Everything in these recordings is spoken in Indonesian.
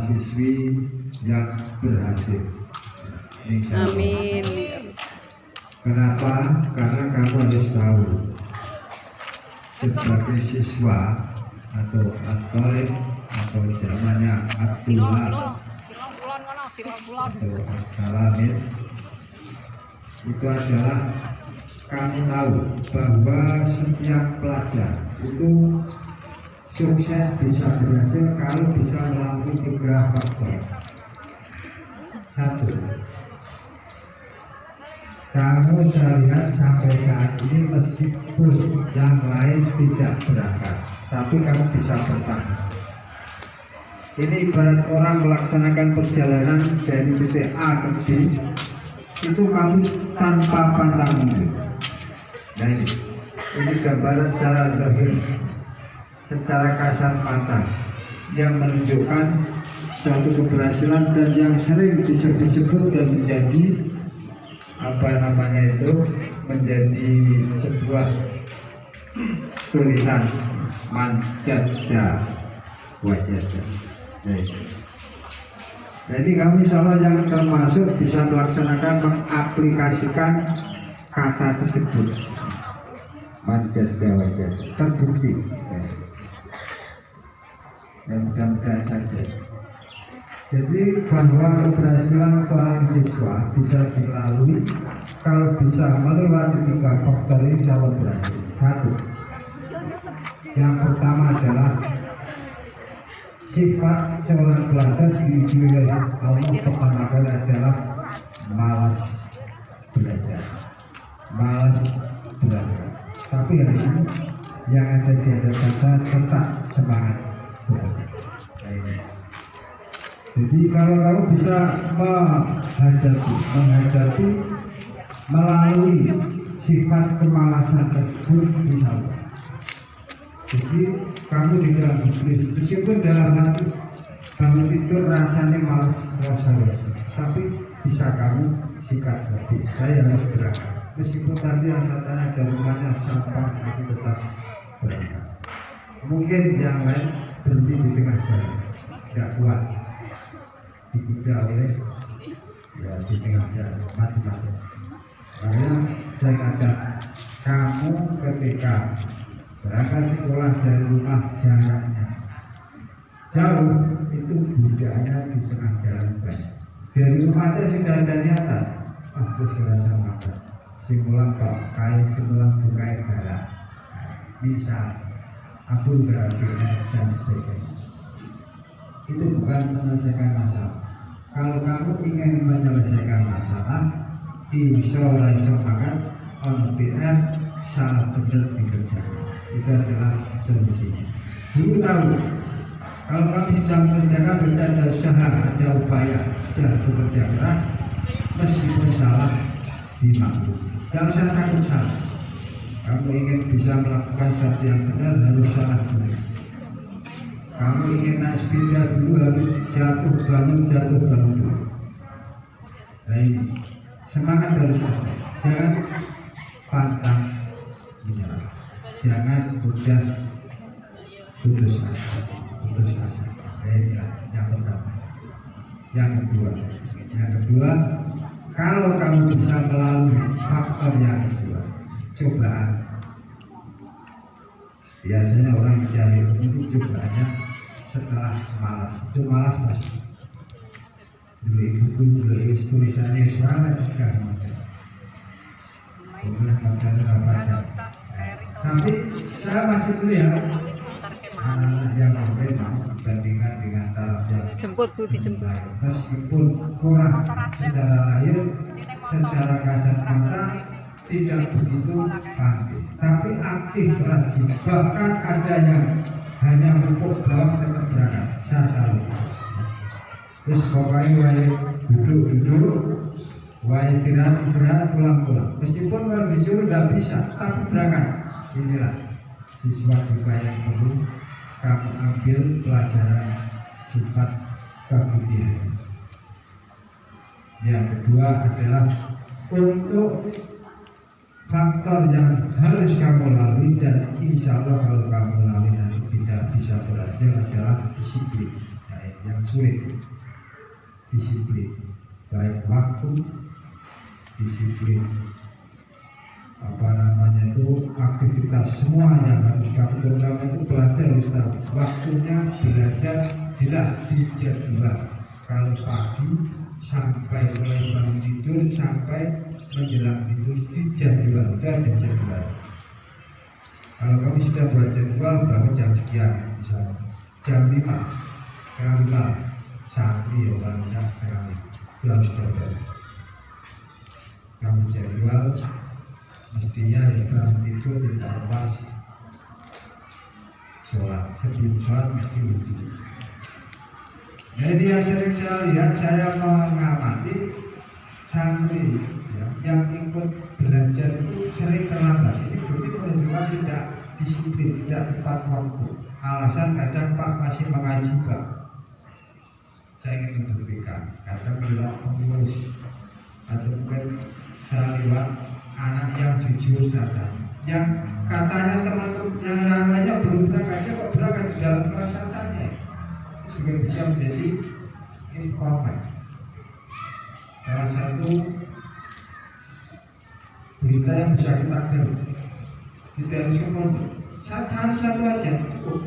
siswa-siswi yang berhasil. Insya Allah. Amin. Kenapa? Karena kamu harus tahu sebagai siswa atau atlet atau zamannya Abdullah atau Al-Kalamid, itu adalah kamu tahu bahwa setiap pelajar itu sukses bisa berhasil kalau bisa melalui 3 faktor. 1, kamu saya lihat sampai saat ini meskipun yang lain tidak berangkat, tapi kamu bisa bertahan. Ini ibarat orang melaksanakan perjalanan dari titik A ke B, itu kamu tanpa pantang mundur. Nah ini gambaran secara zahir, secara kasar mata yang menunjukkan suatu keberhasilan dan yang sering disebut-sebut dan menjadi menjadi sebuah tulisan manjada wajada. Jadi kamu insya Allah yang termasuk bisa melaksanakan mengaplikasikan kata tersebut manjada wajada, terbukti. Ya mudah-mudahan saja. Jadi bahwa keberhasilan seorang siswa bisa dilalui kalau bisa melewati 3 faktor ini insya Allah berhasil. 1, yang pertama adalah sifat seorang pelajar diuji oleh Allah pertama kali adalah malas belajar. Tapi hari ini yang ada di hadapan saya tetap semangat belajar. Jadi kalau kamu bisa menghadapi melalui sifat kemalasan tersebut, insya Allah. Jadi kamu tidak iblis, meskipun dalam hati bangun tidur rasanya malas rasa-rasa, tapi bisa kamu sikat habis. Saya harus berangkat, meskipun tadi yang saya tanya dari rumahnya sampah masih tetap berangkat. Mungkin yang lain berhenti di tengah jalan, tidak kuat, digoda oleh ya di tengah jalan macam-macam. Makanya saya katakan kamu ketika berangkat sekolah dari rumah jaraknya jauh, itu budaya di tengah jalan banyak. Dari rumah saya sudah ada niatan, aku serasa makan simulan pakai simulan bukai galak, misal aku berarti dan sebagainya. Itu bukan menyelesaikan masalah. Kalau kamu ingin menyelesaikan masalah, iso makan on PR salah benar dikerjakan, itu adalah solusinya. Dulu tahu kalau kamu sedang mengerjakan berarti ada usaha, ada upaya, sedang bekerja keras, meskipun salah dimaklumi. Tidak usah takut salah. Kamu ingin bisa melakukan sesuatu yang benar harus salah dulu. Kamu ingin naik sepeda dulu harus jatuh bangun dulu. Nah ini semangat harus ada. Jangan pantang menyerah. Jangan mudah putus asa. Nah inilah yang pertama. Yang kedua, kalau kamu bisa melalui faktor yang kedua, cobaan. Biasanya orang mencari itu cobaannya setelah malas. Itu malas pasti. Dulu tulisannya soalnya enggak macam. Kemudian macamnya apa? Tapi saya masih melihat anak-anak yang mungkin mau dibandingkan dengan taraf yang meskipun kurang secara lahir, secara kasat mata tidak begitu pandai, tapi aktif rajin. Bahkan ada yang hanya pupuk bawang tetap berangkat. Saya salut. Terus pokoknya wae duduk, wae istirahat, pulang. Meskipun kalau disuruh tidak bisa, tapi berangkat. Inilah siswa juga yang perlu kamu ambil pelajaran sifat kegigihan. Yang kedua adalah untuk faktor yang harus kamu lalui dan insya Allah kalau kamu lalui nanti tidak bisa berhasil adalah disiplin. Nah, ini. yang sulit. Disiplin, baik waktu, disiplin aktivitas semua yang harus kamu, terutama itu belajar harus tahu waktunya. Belajar jelas dijadwal. Kalau pagi sampai mulai bangun tidur sampai menjelang tidur dijadwal, itu ada jadwal. Kalau kamu sudah buat jadwal bangun jam sekian, misalnya jam 5 setengah 5 santri ya bangunnya setengah 5, itu harus sudah kamu jadwal. Mestinya yang bangun itu tidak lepas sholat, sebelum sholat mesti wudhu. Nah, ini yang sering saya lihat, saya mengamati santri ya, yang ikut belajar itu sering terlambat. Ini berarti menunjukkan tidak disiplin, tidak tepat waktu. Alasan kadang Pak masih mengaji Pak. Saya ingin membuktikan, kadang lewat pengurus atau mungkin saya lewat anak yang jujur saja, yang katanya teman-teman yang lainnya belum berangkat, kok berangkat di dalam perasaannya, juga bisa menjadi informan. Salah satu berita yang bisa kita ambil di televisi pondok, satu aja cukup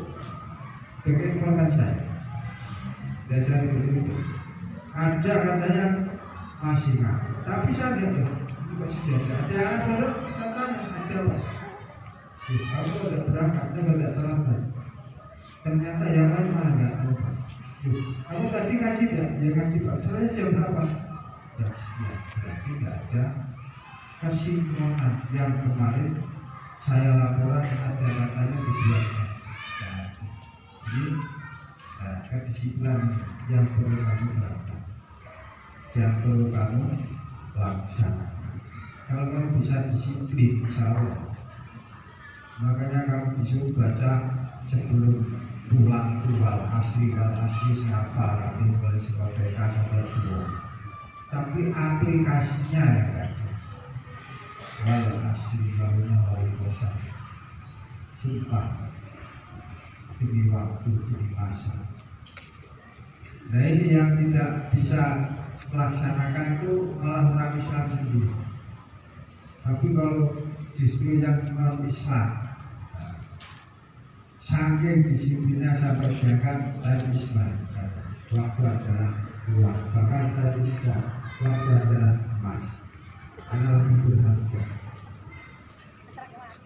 bagi informan saya. Dan saya betul-betul ada katanya masih ngaji, tapi saya lihat sudah ada anak pondok, saya tanya ada apa? Kamu tidak berangkat, tidak terlambat. Ternyata yang lain malah nggak tahu. Kamu tadi ngaji tidak? Ya ngaji Pak. Selesai jam berapa? Jam 9. Berarti tidak ada kesinkronan yang kemarin saya laporan ada katanya dibuatkan. Jadi kedisiplinan yang perlu kamu terapkan, yang perlu kamu laksanakan. Kalau kamu bisa disiplin, insya Allah. Makanya kamu disuruh baca sebelum pulang itu wal asri siapa tapi mulai sebagai sampai dua. Tapi aplikasinya ya tadi wal asri lalunya wal kosa. Sumpah demi waktu, demi masa. Nah ini yang tidak bisa melaksanakan itu malah orang Islam sendiri. Tapi kalau justru yang non Islam, saking disiplinnya sampai berangkat dari Islam, waktu adalah uang, bahkan dari Islam waktu adalah emas, karena lebih berharga.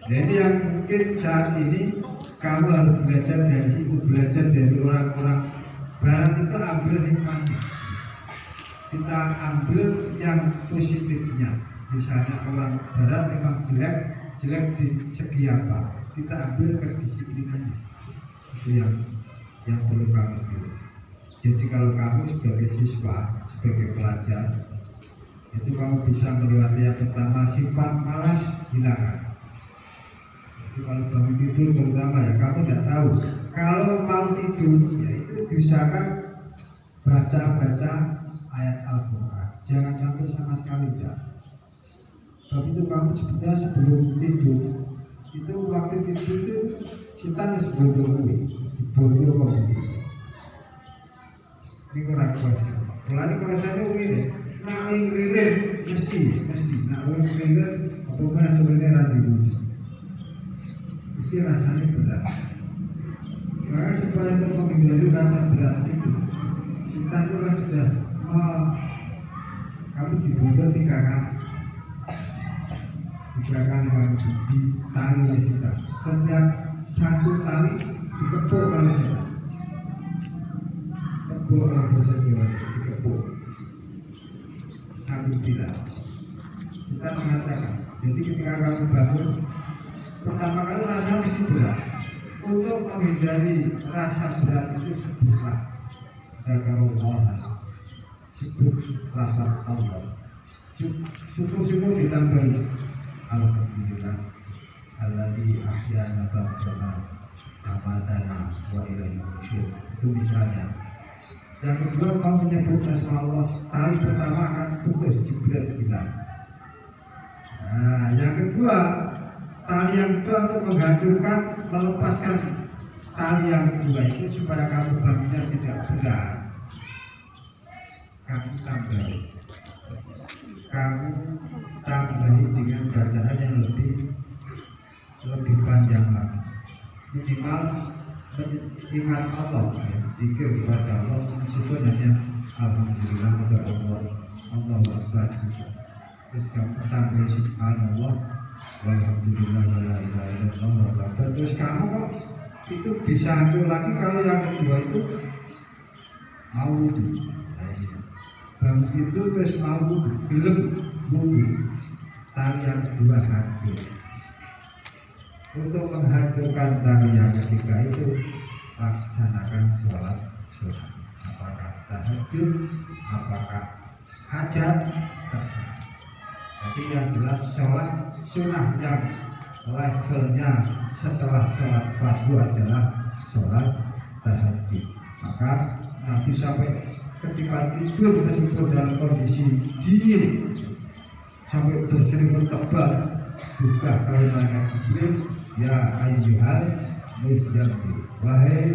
Jadi yang mungkin saat ini kamu harus belajar dari situ, belajar dari orang-orang Barat itu ambil hikmahnya. Kita ambil yang positifnya. Misalnya orang Barat memang jelek di segi apa, kita ambil kedisiplinannya. Itu yang perlu kamu tahu. Jadi kalau kamu sebagai siswa, sebagai pelajar, itu kamu bisa melewati yang pertama, sifat malas hilangkan. Jadi kalau bangun tidur terutama ya, kamu tidak tahu. Kalau mau tidur, ya itu diusahakan baca ayat Al-Quran. Jangan sampai sama sekali tidak. Tapi itu kamu sebetulnya sebelum tidur, itu waktu tidur itu setan sebelum dibondol kok. Ini kurang kuasa. Kalau ini kuasanya begini, nak ngelirik mesti, nak ngelirik apa mana ngelirik dulu, mesti rasanya berat. Maka supaya untuk menghindari rasa berat itu, setan itu kan sudah kamu dibondol 3 kali. 3 kali kamu ditali oleh setan. Setiap satu tali dikepuk oleh setan. Kepuk orang bahasa Jawa, dikepuk sambil bilang. Setan mengatakan, jadi ketika kamu bangun, pertama kali rasa mesti berat. Untuk menghindari rasa berat itu sebutlah Allah, sebut lafaz Allah. Syukur ditambahi alhamdulillah alladzi ahyana ba'dana amatana wa ilaihi nusyur. Itu misalnya. Yang kedua, kamu menyebut asma Allah, tali pertama akan putus, Jibril bilang. Nah, yang kedua, tali yang kedua untuk menghancurkan, melepaskan tali yang kedua itu supaya kamu bangunnya tidak berat. kamu tambahi. Kamu tambahi dengan bacaan yang lebih panjang lagi. Minimal ingat Allah, ya, zikir kepada Allah meskipun hanya alhamdulillah atau Allahu Akbar. Terus kamu tambah subhanallah walhamdulillah wala ilaha illallah wa akbar. Terus kamu kok itu bisa hancur lagi kalau yang kedua itu mau wudu. Bangun itu terus mau wudu, belum wudu, tali yang kedua hancur. Untuk menghancurkan tali yang ketiga itu laksanakan sholat sunnah. Apakah tahajud, apakah hajat, terserah. Tapi yang jelas sholat sunnah yang levelnya setelah sholat fardu adalah sholat tahajud. Maka Nabi sampai ketika tidur meskipun dalam kondisi dingin sampai berselimut tebal, buka kalau malaikat Jibril, ya ayyuhal muzammil, wahai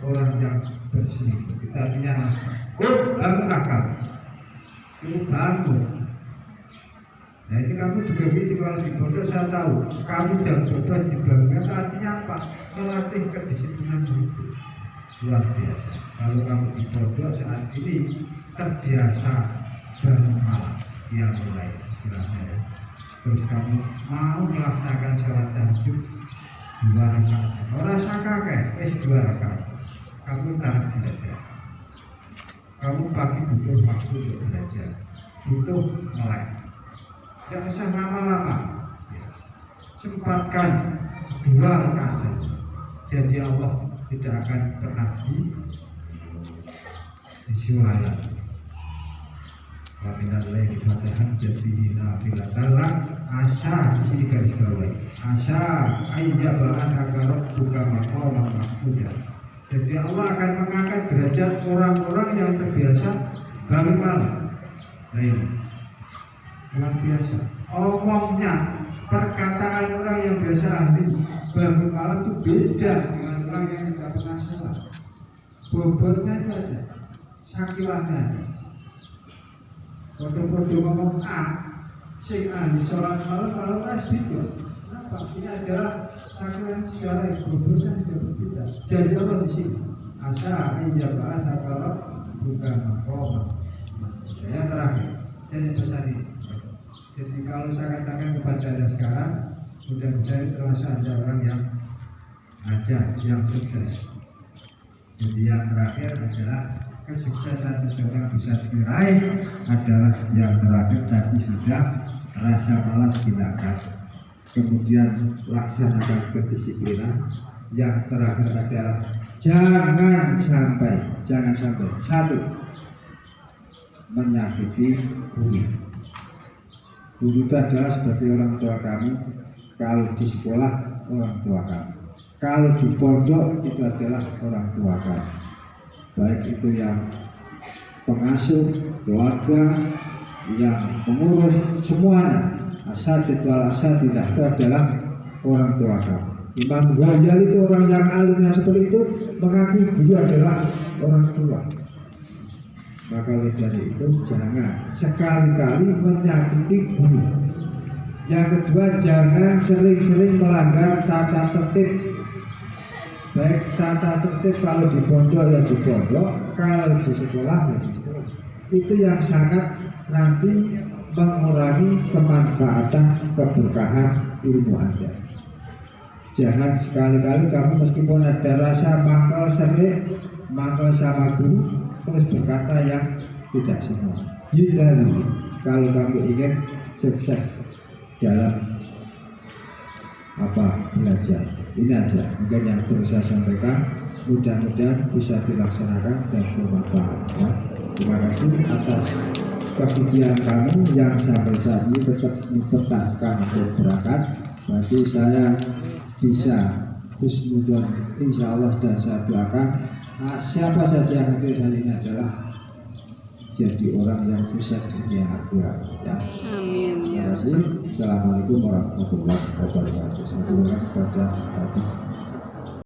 orang yang berselimut. Kita artinya bangun akal, itu bangun. Nah ini kamu juga gitu, kalau di pondok saya tahu kamu jam 12 dibangunkan, artinya apa? Melatih kedisiplinan hidup luar biasa. Kalau kamu di pondok saat ini terbiasa bangun malam, ya mulai istilahnya ya. Terus kamu mau melaksanakan sholat tahajud 2 rakaat, orang kakek es 2 rakaat, kamu tarik belajar. Kamu pagi butuh waktu untuk belajar, butuh melek. Tidak usah lama-lama, ya. Sempatkan 2 rakaat saja. Jadi Allah tidak akan pernah disiulayan. Waminal laili fatahajjat bihi nafilatan lak, asa di sini garis bawah, asa ayyab'athaka rabbuka maqaman mahmuda. Jadi Allah akan mengangkat derajat orang-orang yang terbiasa bangun malam. Nah ini luar biasa. Omongnya, perkataan orang yang biasa ahli bangun malam itu beda dengan orang yang tidak pernah sholat. Bobotnya itu ada, sakilahnya ada. Podo-podo ngomong sing ahli sholat malam kalau ras gitu. Kenapa? Ini adalah sakilan segala yang bobotnya tidak berbeda. Janji Allah di sini. Asa ayyab'athaka rabbuka maqaman. Yang terakhir, janji pesan ini. Jadi kalau saya katakan kepada Anda sekarang, mudah-mudahan termasuk Anda orang yang aja, yang sukses. Jadi yang terakhir adalah kesuksesan seseorang bisa diraih adalah yang terakhir tadi sudah rasa malas hilangkan, kemudian laksanakan kedisiplinan. Yang terakhir adalah jangan sampai 1, menyakiti guru. Guru itu adalah sebagai orang tua kamu. Kalau di sekolah orang tua kamu, kalau di pondok itu adalah orang tua kamu, baik itu yang pengasuh, keluarga, yang pengurus, semuanya. Asatidz wal asatidzah itu adalah orang tua kamu. Imam Ghazali itu orang yang alimnya seperti itu mengakui guru adalah orang tua. Maka oleh dari itu jangan sekali-kali menyakiti guru. Yang kedua, jangan sering-sering melanggar tata tertib. Baik tata tertib kalau di pondok ya di pondok, kalau di sekolah ya di sekolah. Itu yang sangat nanti mengurangi kemanfaatan keberkahan ilmu Anda. Jangan sekali-kali kamu meskipun ada rasa mangkal sama guru terus berkata yang tidak semua. Hindari kalau kamu ingin sukses dalam belajar. Ini aja mungkin yang perlu saya sampaikan, mudah-mudahan bisa dilaksanakan dan bermanfaat ya. Terima kasih atas kegigihan kamu yang sampai saat ini tetap mempertahankan untuk berangkat. Berarti saya bisa husnudon insya Allah, dan saya doakan siapa saja yang hadir hari ini adalah jadi orang yang sukses di dunia akhirat ya. Amin. Terima kasih. Assalamualaikum warahmatullahi wabarakatuh. Saya kepada